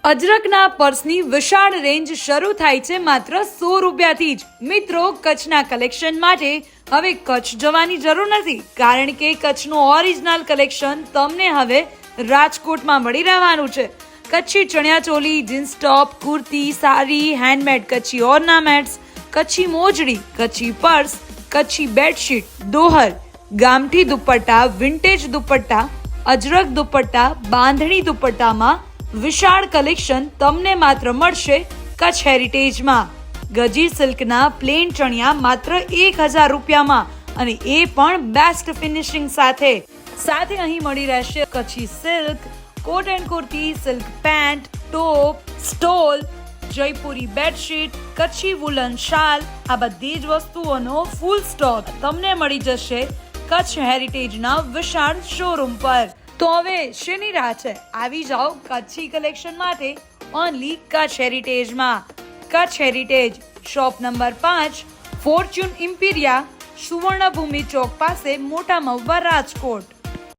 અજરકના પર્સની વિશાળ રેન્જ શરૂ થાય છે માત્ર 100 રૂપિયાથી જ. મિત્રો, કચ્છના કલેક્શન માટે હવે કચ્છ જવાની જરૂર નથી, કારણ કે કચ્છનું ઓરિજિનલ કલેક્શન તમને હવે રાજકોટમાં મળી રહેવાનું છે. કચ્છી ચણિયાચોલી, jeans top, kurti, sari, handmade Kutchi ornaments, Kutchi મોજડી, કચ્છી પર્સ, કચ્છી બેડશીટ, દોહર, ગામઠી દુપટ્ટા, વિન્ટેજ દુપટ્ટા, અજરક દુપટ્ટા, બાંધણી દુપટ્ટામાં વિશાળ કલેક્શન તમને માત્ર મળશે કચ્છ હેરિટેજમાં. ગજી સિલ્કના પ્લેન ચણિયા માત્ર 1000 રૂપિયામાં, અને એ પણ બેસ્ટ ફિનિશિંગ સાથે. અહીં મળી રહેશે Kutchi silk, cotton kurti, silk pant, top, stole, Jaipuri bedsheet, Kutchi woollen શાલ. આ બધી જ વસ્તુઓનો ફૂલ સ્ટોક તમને મળી જશે કચ્છ હેરિટેજના વિશાળ શોરૂમ પર. તો હવે શેની રાહ છે? આવી જાઓ કચ્છી કલેક્શન માટે ઓનલી કચ્છ હેરિટેજમાં. Kutch heritage, shop number 5, Fortune Imperia, Suvarnabhoomi ચોક પાસે, મોટા મહુવા, રાજકોટ.